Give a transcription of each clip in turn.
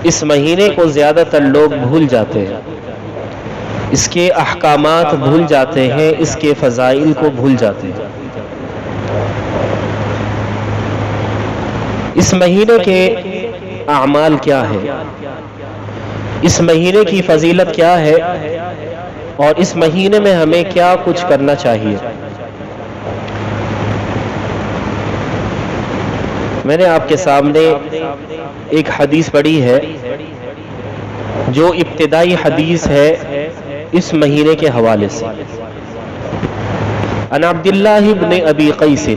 اس مہینے کو زیادہ تر لوگ بھول جاتے ہیں، اس کے احکامات بھول جاتے ہیں، اس کے فضائل کو بھول جاتے ہیں۔ اس مہینے کے اعمال کیا ہے، اس مہینے کی فضیلت کیا ہے، اور اس مہینے میں ہمیں کیا کچھ کرنا چاہیے۔ میں نے آپ کے سامنے ایک حدیث پڑھی ہے جو ابتدائی حدیث ہے اس مہینے کے حوالے سے۔ عن عبداللہ بن ابی قیس،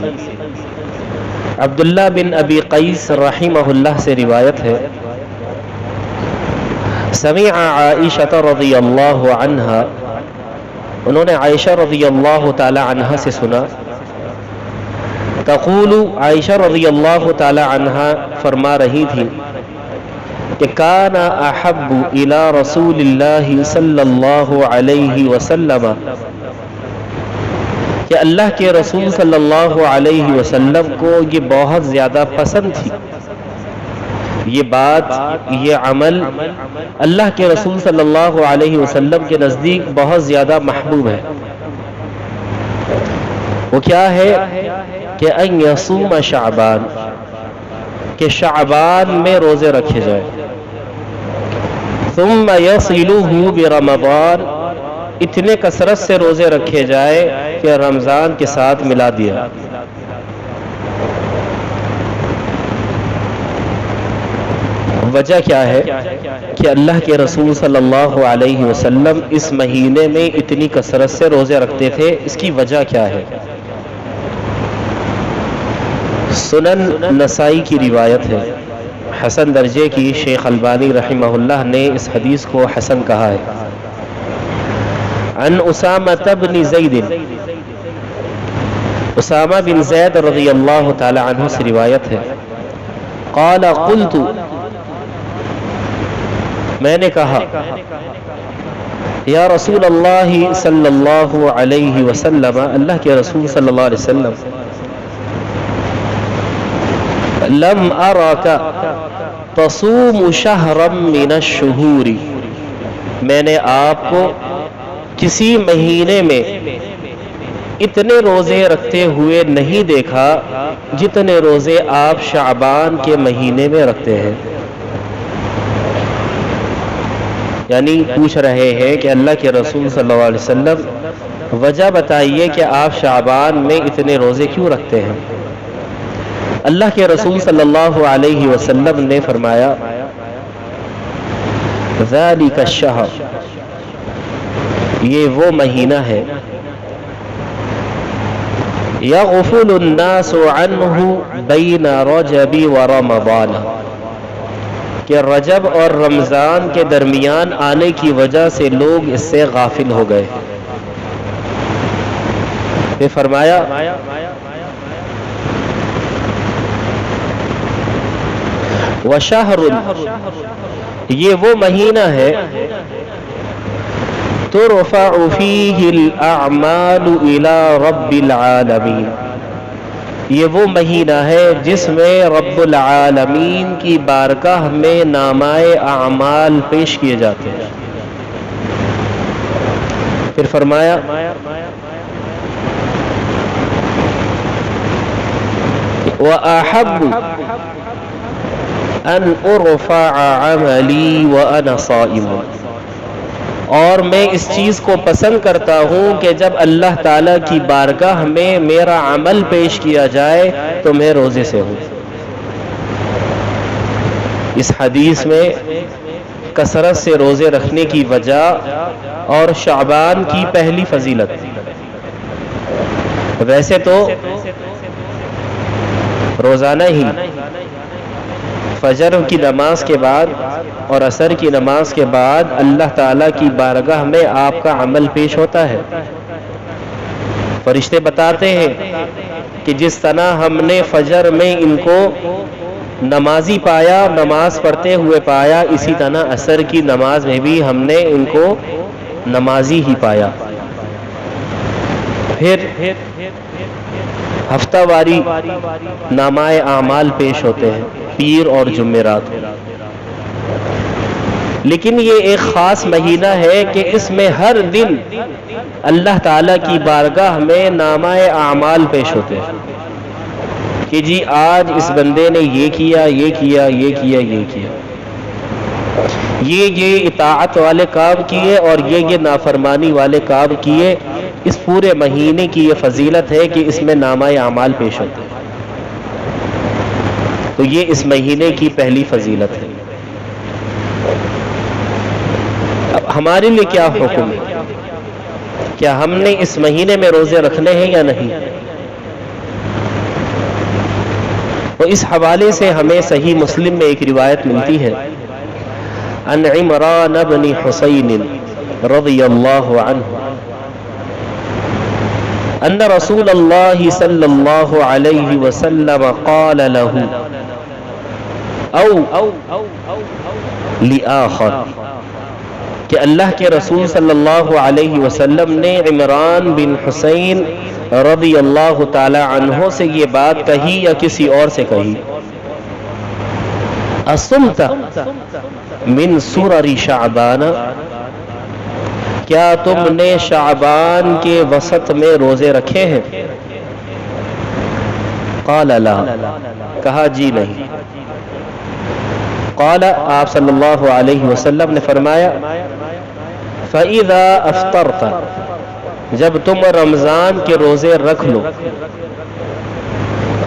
عبداللہ بن ابی قیس رحمہ اللہ سے روایت ہے، سمع عائشہ رضی اللہ عنہا، انہوں نے عائشہ رضی اللہ تعالی عنہا سے سنا، تقول، عائشہ رضی اللہ تعالی عنہا فرما رہی تھی کہ کان احب الی رسول اللہ صلی اللہ علیہ وسلم، کہ اللہ کے رسول صلی اللہ علیہ وسلم کو یہ بہت زیادہ پسند تھی، یہ بات، یہ عمل اللہ کے رسول صلی اللہ علیہ وسلم کے نزدیک بہت زیادہ محبوب ہے۔ وہ کیا ہے کہ ان یصوم شعبان، کہ شعبان میں روزے رکھے جائیں، ثم یصلہ برمضان، اتنے کثرت سے روزے رکھے جائے کہ رمضان کے ساتھ ملا دیا۔ وجہ کیا ہے کہ اللہ کے رسول صلی اللہ علیہ وسلم اس مہینے میں اتنی کثرت سے روزے رکھتے تھے، اس کی وجہ کیا ہے؟ سنن نسائی کی روایت ہے، حسن درجے کی، شیخ البانی رحمہ اللہ نے اس حدیث کو حسن کہا ہے۔ عن اسامہ بن زید، اسامہ بن زید رضی اللہ تعالی عنہ سے روایت ہے، قال قلت، میں نے کہا، یا رسول اللہ صلی اللہ علیہ وسلم، اللہ کے رسول صلی اللہ علیہ وسلم، لم اراک تصوم شہرا من الشہور، میں نے آپ کو کسی مہینے میں اتنے روزے رکھتے ہوئے نہیں دیکھا جتنے روزے آپ شعبان کے مہینے میں رکھتے ہیں۔ یعنی پوچھ رہے ہیں کہ اللہ کے رسول صلی اللہ علیہ وسلم وجہ بتائیے کہ آپ شعبان میں اتنے روزے کیوں رکھتے ہیں۔ اللہ کے رسول صلی اللہ علیہ وسلم نے فرمایا، ذالک الشہر، یہ وہ مہینہ ہے، یغفل الناس عنہ بین رجب و رمضان، کہ رجب اور رمضان کے درمیان آنے کی وجہ سے لوگ اس سے غافل ہو گئے۔ پھر فرمایا، وشہر، یہ وہ مہینہ ہے، ترفع فیہ الاعمال الی رب العالمین، یہ وہ مہینہ ہے جس میں رب العالمین کی بارگاہ میں نامۂ اعمال پیش کیے جاتے ہیں۔ پھر فرمایا، وَأَحَبُّ أَنْ أُرْفَعَ عَمَلِي وَأَنَا صَائِمٌ، اور میں اس چیز کو پسند کرتا ہوں کہ جب اللہ تعالیٰ کی بارگاہ میں میرا عمل پیش کیا جائے تو میں روزے سے ہوں۔ اس حدیث میں کثرت سے روزے رکھنے کی وجہ اور شعبان کی پہلی فضیلت۔ ویسے تو روزانہ ہی فجر کی نماز کے بعد اور عصر کی نماز کے بعد اللہ تعالیٰ کی بارگاہ میں آپ کا عمل پیش ہوتا ہے۔ فرشتے بتاتے ہیں کہ جس طرح ہم نے فجر میں ان کو نمازی پایا، نماز پڑھتے ہوئے پایا، اسی طرح عصر کی نماز میں بھی ہم نے ان کو نمازی ہی پایا۔ پھر ہفتہ واری نامۂ اعمال پیش ہوتے ہیں، پیر اور جمعرات۔ لیکن یہ ایک خاص مہینہ ہے کہ اس میں ہر دن اللہ تعالیٰ کی بارگاہ میں نامہ اعمال پیش ہوتے ہیں کہ جی آج اس بندے نے یہ کیا، یہ کیا، یہ کیا، یہ کیا، یہ اطاعت والے کام کیے اور یہ نافرمانی والے کام کیے۔ اس پورے مہینے کی یہ فضیلت ہے کہ اس میں نامہ اعمال پیش ہوتے ہیں۔ تو یہ اس مہینے کی پہلی فضیلت ہے۔ اب ہمارے لیے کیا حکم ہے؟ کیا ہم نے اس مہینے میں روزے رکھنے ہیں یا نہیں؟ تو اس حوالے سے ہمیں صحیح مسلم میں ایک روایت ملتی ہے، عن عمران بن حسین رضی اللہ عنہ ان رسول اللہ صلی اللہ علیہ وسلم قال له او لآخر، کہ اللہ کے رسول صلی اللہ علیہ وسلم نے عمران بن حسین رضی اللہ تعالی عنہ سے یہ بات کہی یا کسی اور سے کہی، اصمت من سرر شعبان، کیا تم نے شعبان کے وسط میں روزے رکھے ہیں؟ قال لا، کہا جی نہیں۔ قال، آپ صلی اللہ علیہ وسلم نے فرمایا، فَإِذَا أَفْطَرْتَ، جب تم رمضان کے روزے رکھ لو،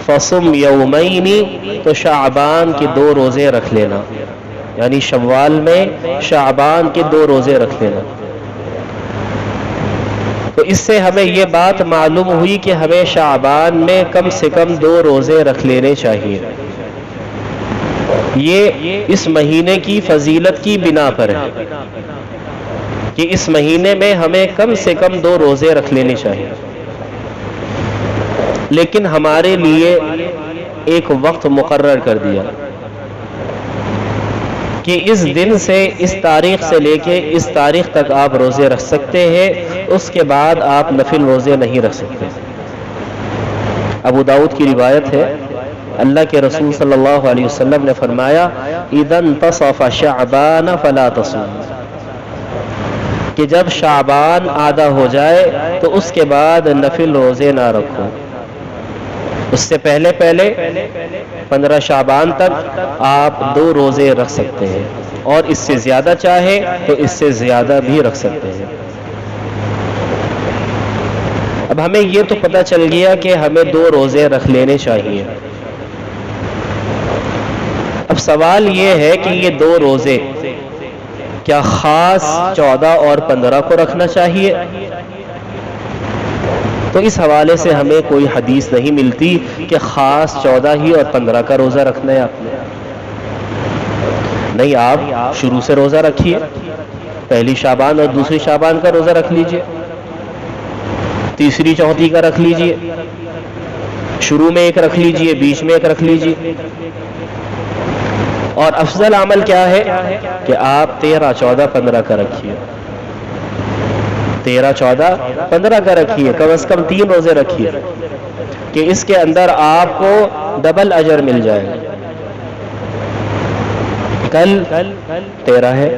فَصُمْ يَوْمَيْنِ، تو شعبان کے 2 روزے رکھ لینا، یعنی شوال میں شعبان کے 2 روزے رکھ لینا۔ تو اس سے ہمیں یہ بات معلوم ہوئی کہ ہمیں شعبان میں کم سے کم 2 روزے رکھ لینے چاہیے۔ یہ اس مہینے کی فضیلت کی بنا پر ہے کہ اس مہینے میں ہمیں کم سے کم 2 روزے رکھ لینے چاہیے۔ لیکن ہمارے لیے ایک وقت مقرر کر دیا کہ اس دن سے، اس تاریخ سے لے کے اس تاریخ تک آپ روزے رکھ سکتے ہیں، اس کے بعد آپ نفل روزے نہیں رکھ سکتے۔ ابو داؤد کی روایت ہے، اللہ کے رسول صلی اللہ علیہ وسلم نے فرمایا، اذا انتصف شعبان فلا تصوم، کہ جب شعبان آدھا ہو جائے تو اس کے بعد نفل روزے نہ رکھو۔ اس سے پہلے 15 شعبان تک آپ 2 روزے رکھ سکتے ہیں، اور اس سے زیادہ چاہے تو اس سے زیادہ بھی رکھ سکتے ہیں۔ اب ہمیں یہ تو پتہ چل گیا کہ ہمیں 2 روزے رکھ لینے چاہیے۔ اب سوال یہ ہے کہ یہ 2 روزے کیا خاص 14 اور 15 کو رکھنا چاہیے؟ تو اس حوالے سے ہمیں کوئی حدیث نہیں ملتی کہ خاص 14 ہی اور 15 کا روزہ رکھنا ہے آپ نے۔ نہیں، آپ شروع سے روزہ رکھیے، پہلی شعبان اور دوسری شعبان کا روزہ رکھ لیجئے، تیسری چوتھی کا رکھ لیجئے، شروع میں ایک رکھ لیجئے، بیچ میں ایک رکھ لیجئے۔ اور افضل عمل کیا ہے کہ آپ 13، 14، 15 کا رکھیے، 13، 14، 15 کا رکھیے، کم از کم 3 روزے رکھیے کہ اس کے اندر آپ کو ڈبل اجر مل جائے گا۔ کل 13 ہے،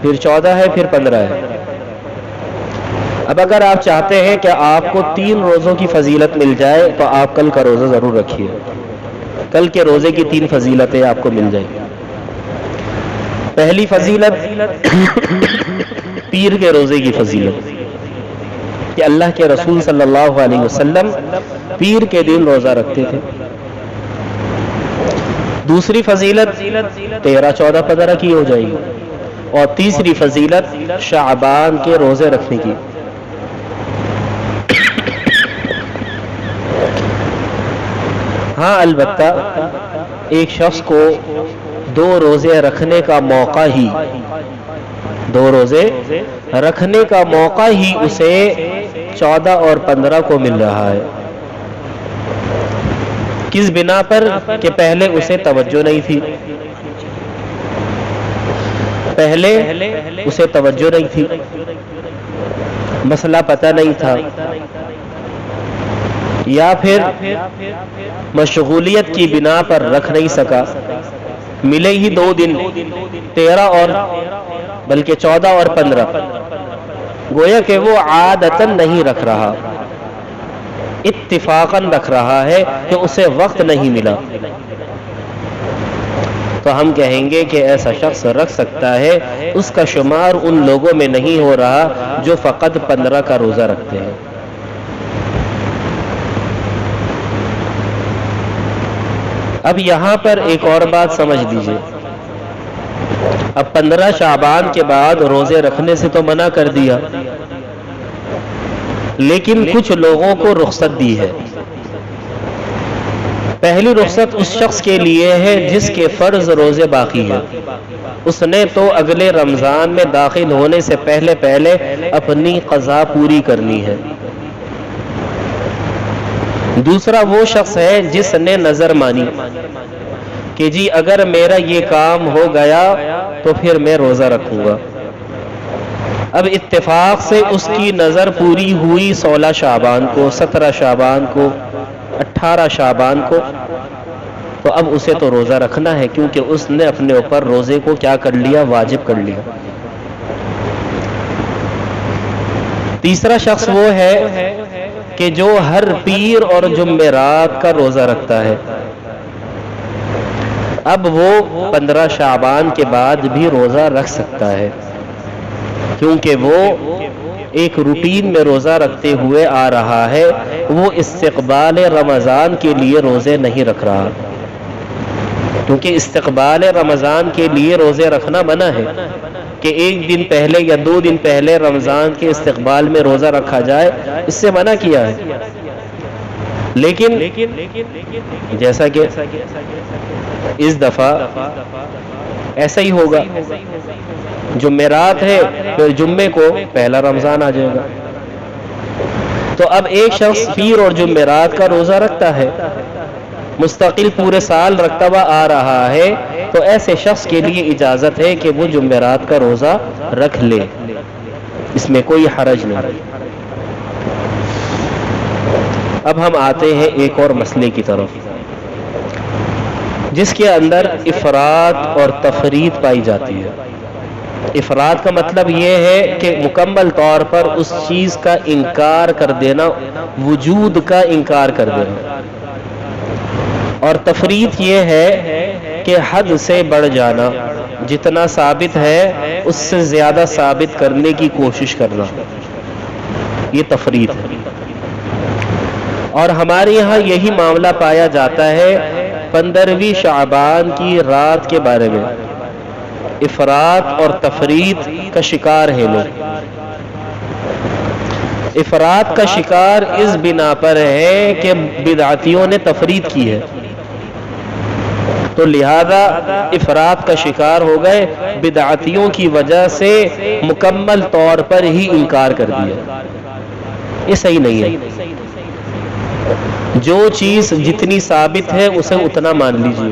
پھر 14 ہے، پھر 15 ہے۔ اب اگر آپ چاہتے ہیں کہ آپ کو 3 روزوں کی فضیلت مل جائے تو آپ کل کا روزہ ضرور رکھیے، کل کے روزے کی 3 فضیلتیں آپ کو مل جائیں گی۔ پہلی فضیلت پیر کے روزے کی فضیلت، کہ اللہ کے رسول صلی اللہ علیہ وسلم پیر کے دن روزہ رکھتے تھے۔ دوسری فضیلت 13، 14، 15 کی ہو جائے گی، اور تیسری فضیلت شعبان کے روزے رکھنے کی۔ ہاں، البتہ ایک شخص کو 2 روزے رکھنے کا موقع ہی، 2 روزے رکھنے کا موقع ہی اسے 14 اور 15 کو مل رہا ہے۔ کس بنا پر؟ کہ پہلے اسے توجہ نہیں تھی، پہلے اسے توجہ نہیں تھی، مسئلہ پتہ نہیں تھا، یا پھر مشغولیت کی بنا پر رکھ نہیں سکا، ملے ہی 2 دن، 13 اور بلکہ 14 اور 15، گویا کہ وہ عادتاً نہیں رکھ رہا، اتفاقاً رکھ رہا ہے کہ اسے وقت نہیں ملا، تو ہم کہیں گے کہ ایسا شخص رکھ سکتا ہے، اس کا شمار ان لوگوں میں نہیں ہو رہا جو فقط 15 کا روزہ رکھتے ہیں۔ اب یہاں پر ایک اور بات سمجھ لیجئے، اب 15 شعبان کے بعد روزے رکھنے سے تو منع کر دیا، لیکن کچھ لوگوں کو رخصت دی ہے۔ پہلی رخصت اس شخص کے لیے ہے جس کے فرض روزے باقی ہیں، اس نے تو اگلے رمضان میں داخل ہونے سے پہلے اپنی قضا پوری کرنی ہے۔ دوسرا وہ شخص ہے جس نے نظر مانی کہ جی اگر میرا یہ کام ہو گیا تو پھر میں روزہ رکھوں گا، اب اتفاق سے اس کی نظر پوری ہوئی 16 شعبان کو، 17 شعبان کو، 18 شعبان کو، تو اب اسے تو روزہ رکھنا ہے، کیونکہ اس نے اپنے اوپر روزے کو کیا کر لیا؟ واجب کر لیا۔ تیسرا شخص وہ ہے کہ جو ہر پیر اور جمعرات کا روزہ رکھتا ہے، اب وہ 15 شعبان کے بعد بھی روزہ رکھ سکتا ہے، کیونکہ وہ ایک روٹین میں روزہ رکھتے ہوئے آ رہا ہے، وہ استقبال رمضان کے لیے روزے نہیں رکھ رہا، کیونکہ استقبال رمضان کے لیے روزے رکھنا منع ہے کہ 1 دن پہلے یا 2 دن پہلے رمضان کے استقبال میں روزہ رکھا جائے، اس سے منع کیا ہے۔ لیکن جیسا کہ اس دفعہ ایسا ہی ہوگا، جمعرات ہے پھر جمعے کو پہلا رمضان آ جائے گا، تو اب ایک شخص پیر اور جمعرات کا روزہ رکھتا ہے، مستقل پورے سال رکھتا ہوا آ رہا ہے، تو ایسے شخص کے لیے اجازت ہے کہ وہ جمعرات کا روزہ رکھ لے، اس میں کوئی حرج نہیں۔ اب ہم آتے ہیں ایک اور مسئلے کی طرف، جس کے اندر افراط اور تفریط پائی جاتی ہے۔ افراط کا مطلب یہ ہے کہ مکمل طور پر اس چیز کا انکار کر دینا، وجود کا انکار کر دینا، اور تفریط یہ ہے کہ حد سے بڑھ جانا، جتنا ثابت ہے اس سے زیادہ ثابت کرنے کی کوشش کرنا، یہ تفریط ہے۔ اور ہمارے یہاں یہی معاملہ پایا جاتا ہے 15ویں شعبان کی رات کے بارے میں، افراط اور تفریط کا شکار ہے لوگ۔ افراط کا شکار اس بنا پر ہے کہ بدعتیوں نے تفریط کی ہے، تو لہذا افراط کا شکار ہو گئے، بدعتیوں کی وجہ سے مکمل طور پر ہی انکار کر دیا، یہ صحیح نہیں ہے۔ جو چیز جتنی ثابت ہے اسے اتنا مان لیجئے،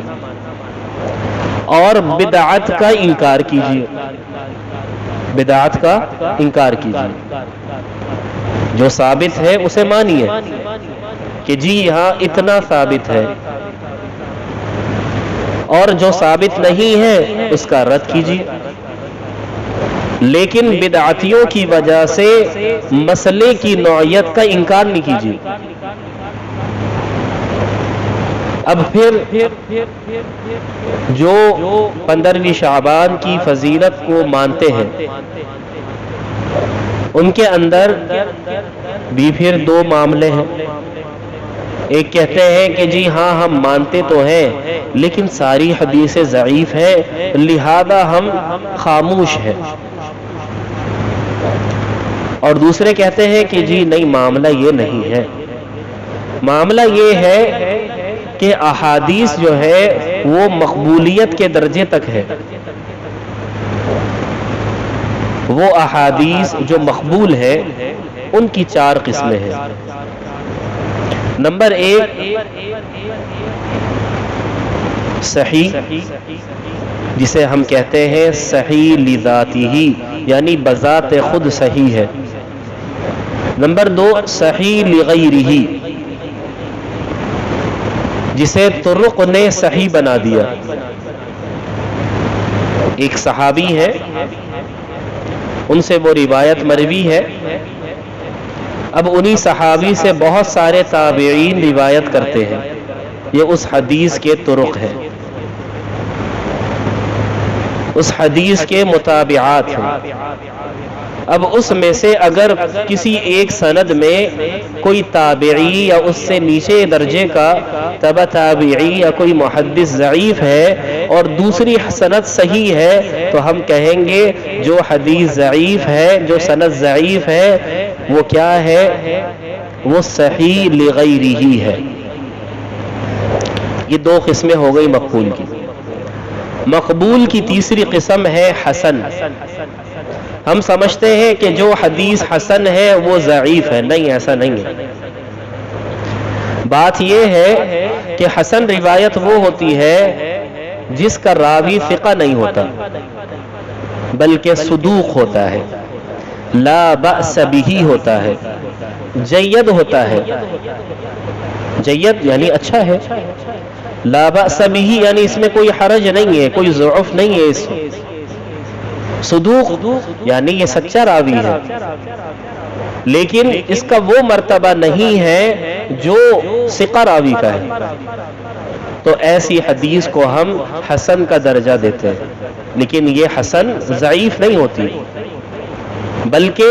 اور بدعت کا انکار کیجئے، بدعت کا انکار کیجئے، جو ثابت ہے اسے مانیے کہ جی یہاں اتنا ثابت ہے، اور جو ثابت نہیں ہے اس کا رد کیجیے، لیکن بدعتیوں کی وجہ سے مسئلے کی نوعیت کا انکار نہیں کیجیے۔ اب پھر جو 15ویں شعبان کی فضیلت کو مانتے ہیں، ان کے اندر بھی پھر 2 معاملے ہیں۔ ایک کہتے ہیں کہ جی ہاں ہم مانتے تو ہیں لیکن ساری حدیثیں ضعیف ہیں، لہذا ہم خاموش ہیں، اور دوسرے کہتے ہیں کہ جی نہیں، معاملہ یہ نہیں ہے، معاملہ یہ ہے کہ احادیث جو ہے وہ مقبولیت کے درجے تک ہے، وہ احادیث جو مقبول ہے ان کی 4 قسمیں ہیں۔ نمبر 1 صحیح، جسے ہم کہتے ہیں صحیح لذاتہ، یعنی بذات خود صحیح ہے۔ نمبر 2 صحیح لغیرہ، جسے طرق نے صحیح بنا دیا، ایک صحابی ہے، ان سے وہ روایت مروی ہے. اب انہی صحابی سے بہت سارے تابعین روایت کرتے ہیں. یہ اس حدیث کے طرق ہیں، اس حدیث کے متابعات ہیں. اب اس میں سے اگر کسی ایک سند میں کوئی تابعی یا اس سے نیچے درجے کا تبع تابعی یا کوئی محدث ضعیف ہے اور دوسری سند صحیح ہے، تو ہم کہیں گے جو حدیث ضعیف ہے، جو سند ضعیف ہے، وہ کیا ہے؟ وہ صحیح لغیرہ ہے. یہ دو قسمیں ہو گئی مقبول کی. مقبول کی تیسری قسم ہے حسن. ہم سمجھتے ہیں کہ جو حدیث حسن ہے وہ ضعیف ہے. نہیں، ایسا نہیں ہے. بات یہ ہے کہ حسن روایت وہ ہوتی ہے جس کا راوی ثقہ نہیں ہوتا بلکہ صدوق ہوتا ہے، لا بأس بہ ہوتا ہے، جید ہوتا ہے. جید یعنی اچھا ہے، لا بأس بہ یعنی اس میں کوئی حرج نہیں ہے، کوئی ضعف نہیں ہے اس میں. صدوق یعنی یہ سچا راوی ہے، لیکن اس کا وہ مرتبہ نہیں ہے جو ثقہ راوی کا ہے. تو ایسی حدیث کو ہم حسن کا درجہ دیتے ہیں. لیکن یہ حسن ضعیف نہیں ہوتی بلکہ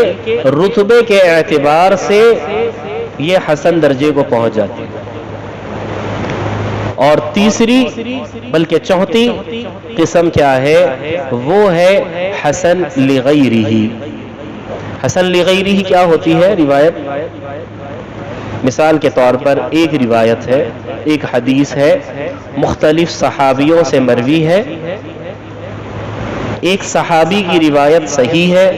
رتبے کے اعتبار سے یہ حسن درجے کو پہنچ جاتی ہے. اور تیسری بلکہ چوتھی قسم کیا ہے؟ وہ ہے حسن لغیرہ. حسن لغیرہ کیا ہوتی ہے روایت؟ مثال کے طور پر ایک روایت ہے، ایک حدیث ہے، مختلف صحابیوں سے مروی ہے. ایک صحابی کی روایت صحیح ہے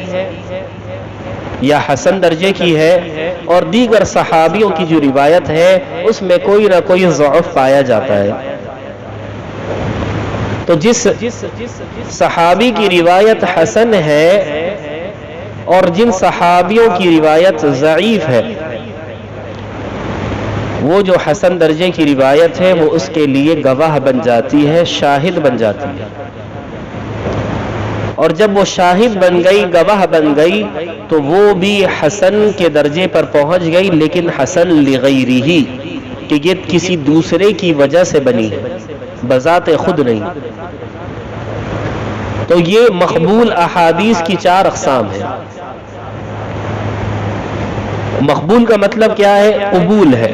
یا حسن درجے کی ہے، اور دیگر صحابیوں کی جو روایت ہے اس میں کوئی نہ کوئی ضعف پایا جاتا ہے. تو جس صحابی کی روایت حسن ہے اور جن صحابیوں کی روایت ضعیف ہے، وہ جو حسن درجے کی روایت ہے وہ اس کے لیے گواہ بن جاتی ہے، شاہد بن جاتی ہے. اور جب وہ شاہد بن گئی، گواہ بن گئی، تو وہ بھی حسن کے درجے پر پہنچ گئی، لیکن حسن لغیرہ، کہ یہ کسی دوسرے کی وجہ سے بنی ہے، بذات خود نہیں. تو یہ مقبول احادیث کی 4 اقسام ہیں. مقبول کا مطلب کیا ہے؟ قبول ہے،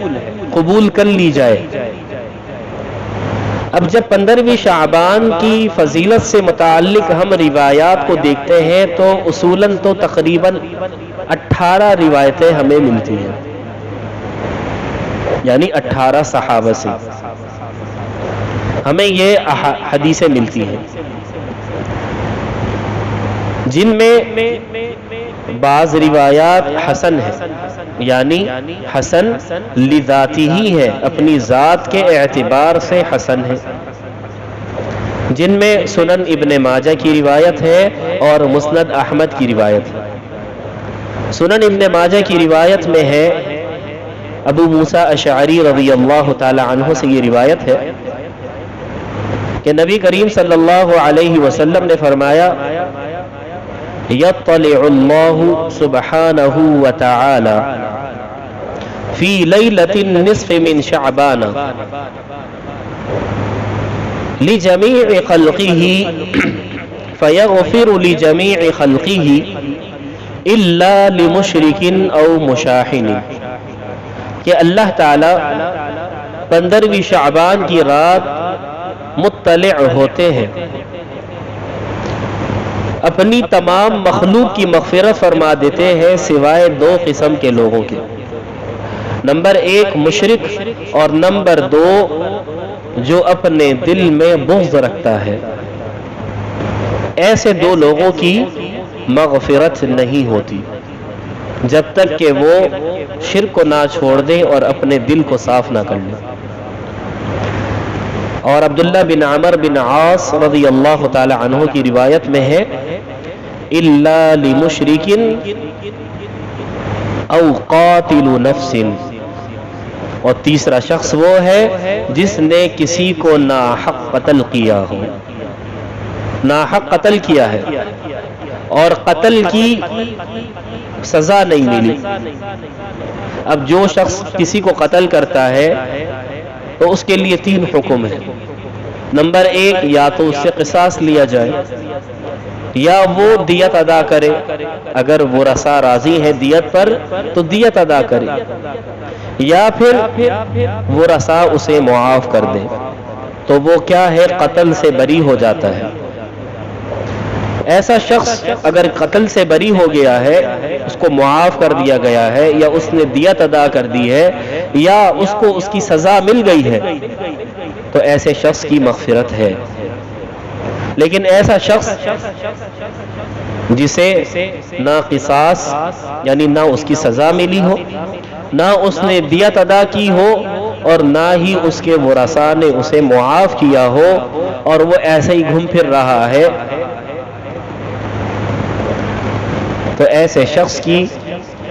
قبول کر لی جائے. اب جب 15ویں شعبان کی فضیلت سے متعلق ہم روایات کو دیکھتے ہیں تو اصولاً تو تقریباً 18 روایتیں ہمیں ملتی ہیں، یعنی 18 صحابہ سے ہمیں یہ حدیثیں ملتی ہیں، جن میں بعض روایات حسن ہے، یعنی حسن لذاتی ہی ہے، اپنی ذات کے اعتبار سے حسن ہے، جن میں سنن ابن ماجہ کی روایت ہے اور مسند احمد کی روایت ہے. سنن ابن ماجہ کی روایت میں ہے، ابو موسیٰ اشعری رضی اللہ تعالی عنہ سے یہ روایت ہے کہ نبی کریم صلی اللہ علیہ وسلم نے فرمایا، یطلع اللہ سبحانہ وتعالی فی لیلۃ النصف من شعبان لجمیع خلقہ فیغفر لجمیع خلقہ الا لمشرک او مشاحن. کہ اللہ تعالی 15ویں شعبان کی رات مطلع ہوتے ہیں، اپنی تمام مخلوق کی مغفرت فرما دیتے ہیں سوائے 2 قسم کے لوگوں کے. نمبر 1 مشرک، اور نمبر 2 جو اپنے دل میں بغض رکھتا ہے. ایسے 2 لوگوں کی مغفرت نہیں ہوتی جب تک کہ وہ شرک کو نہ چھوڑ دیں اور اپنے دل کو صاف نہ کر لیں. اور عبداللہ بن عمر بن عاص رضی اللہ تعالی عنہ کی روایت میں ہے، الا لمشرک او قاتل نفس. اور تیسرا شخص وہ ہے جس نے کسی کو ناحق قتل کیا ہو. ناحق قتل کیا ہے اور قتل کی سزا نہیں ملی. اب جو شخص کسی کو قتل کرتا ہے تو اس کے لیے 3 حکم ہیں. نمبر 1، یا تو اس سے قصاص لیا جائے، یا وہ دیت ادا کرے. اگر وہ رسا راضی ہے دیت پر تو دیت ادا کرے، یا پھر وہ رسا اسے معاف کر دے. تو وہ کیا ہے؟ قتل سے بری ہو جاتا ہے. ایسا شخص اگر قتل سے بری ہو گیا ہے، اس کو معاف کر دیا گیا ہے، یا اس نے دیت ادا کر دی ہے، یا اس کو اس کی سزا مل گئی ہے، تو ایسے شخص کی مغفرت ہے. لیکن ایسا شخص جسے نہ قصاص یعنی نہ اس کی سزا ملی ہو، نہ اس نے دیت ادا کی ہو، اور نہ ہی اس کے ورثاء نے اسے معاف کیا ہو، اور وہ ایسے ہی گھوم پھر رہا ہے، تو ایسے شخص کی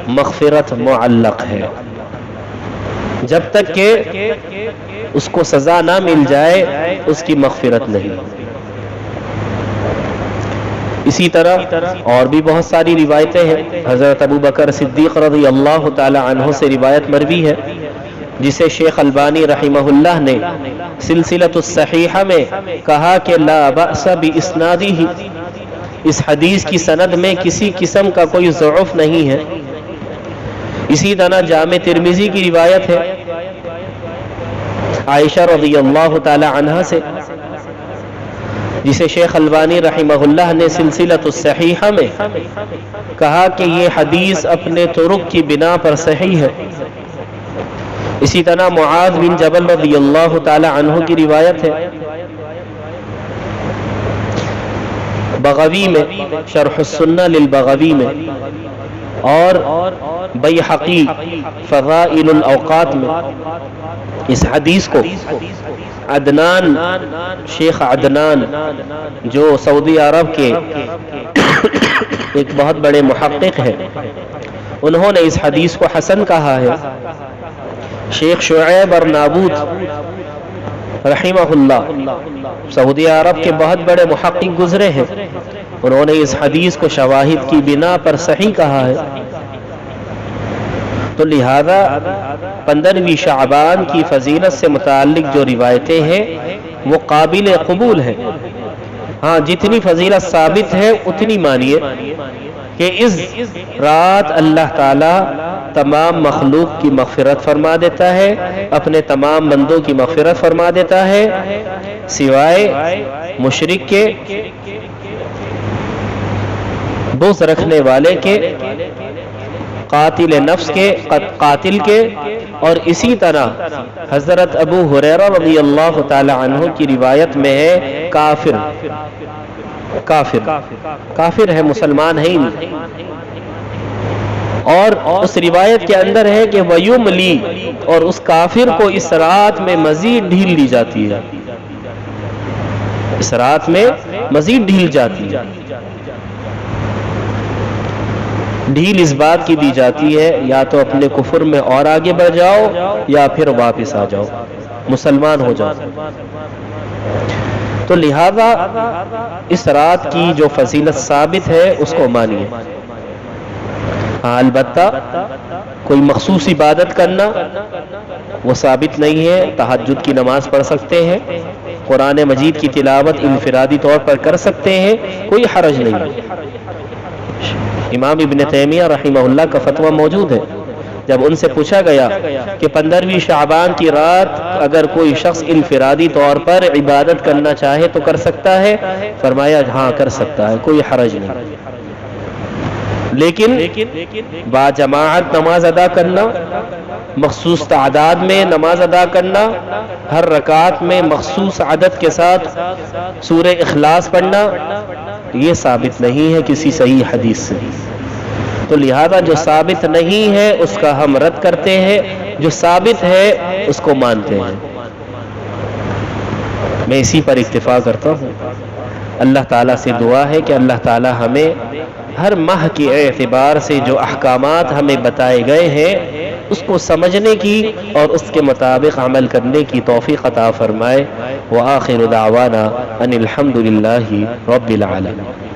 مغفرت معلق ہے. جب تک کہ اس کو سزا نہ مل جائے اس کی مغفرت نہیں. اسی طرح اور بھی بہت ساری روایتیں ہیں. حضرت ابو بکر صدیق رضی اللہ تعالی عنہ سے روایت مروی ہے، جسے شیخ البانی رحمہ اللہ نے سلسلۃ الصحیحہ میں کہا کہ لا بأس باسنادہ، اس حدیث کی سند میں کسی قسم کا کوئی ضعف نہیں ہے. اسی طرح جامع ترمذی کی روایت ہے عائشہ رضی اللہ تعالی عنہا سے، جسے شیخ البانی رحمہ اللہ نے سلسلۃ الصحیحہ میں کہا کہ یہ حدیث اپنے طرق کی بنا پر صحیح ہے. اسی طرح معاذ بن جبل رضی اللہ تعالی عنہ کی روایت ہے بغوی میں، شرح السنہ للبغوی میں، اور بیہقی فضائل الاوقات میں. اس حدیث کو عدنان، شیخ عدنان جو سعودی عرب کے ایک بہت بڑے محقق ہیں، انہوں نے اس حدیث کو حسن کہا ہے. شیخ شعیب ارنابوت رحمہ اللہ سعودی عرب کے بہت بڑے محقق گزرے ہیں، انہوں نے اس حدیث کو شواہد کی بنا پر صحیح کہا ہے. تو لہذا 15ویں شعبان کی فضیلت سے متعلق جو روایتیں ہیں وہ قابل قبول ہیں. ہاں، جتنی فضیلت ثابت ہے اتنی مانیے کہ اس رات اللہ تعالی تمام مخلوق کی مغفرت فرما دیتا ہے، اپنے تمام بندوں کی مغفرت فرما دیتا ہے، سوائے مشرک کے، بغض رکھنے والے کے، قاتل نفس کے، قاتل کے، اور اسی طرح حضرت ابو ہریرہ رضی اللہ تعالی عنہ کی روایت میں ہے کافر. کافر ہے، مسلمان ہے ہی نہیں. اور اس روایت کے اندر ہے کہ وَيُمْلِي، اور اس کافر کو اس رات میں مزید ڈھیل دی جاتی ہے، اس رات میں مزید ڈھیل جاتی ہے. ڈھیل اس بات کی دی جاتی ہے یا تو اپنے کفر میں اور آگے بڑھ جاؤ یا پھر واپس آ جاؤ، مسلمان ہو جاؤ. تو لہذا اس رات کی جو فضیلت ثابت ہے اس کو مانیے. ہاں، البتہ کوئی مخصوص عبادت کرنا وہ ثابت نہیں ہے. تہجد کی نماز پڑھ سکتے ہیں، قرآن مجید کی تلاوت انفرادی طور پر کر سکتے ہیں، کوئی حرج نہیں. امام ابن تیمیہ رحمہ اللہ کا فتویٰ موجود ہے. جب ان سے پوچھا گیا کہ 15ویں شعبان کی رات اگر کوئی شخص انفرادی طور پر عبادت کرنا چاہے تو کر سکتا ہے؟ فرمایا ہاں کر سکتا ہے، کوئی حرج نہیں. لیکن با جماعت نماز ادا کرنا، مخصوص تعداد میں نماز ادا کرنا، ہر رکعت میں مخصوص عدد کے ساتھ سورہ اخلاص پڑھنا، یہ ثابت نہیں ہے کسی صحیح حدیث سے. تو لہذا جو ثابت نہیں ہے اس کا ہم رد کرتے ہیں، جو ثابت ہے اس کو مانتے ہیں. میں اسی پر اکتفا کرتا ہوں. اللہ تعالیٰ سے دعا ہے کہ اللہ تعالیٰ ہمیں ہر ماہ کے اعتبار سے جو احکامات ہمیں بتائے گئے ہیں اس کو سمجھنے کی اور اس کے مطابق عمل کرنے کی توفیق عطا فرمائے۔ وآخر دعوانا ان الحمد للہ رب العالمین۔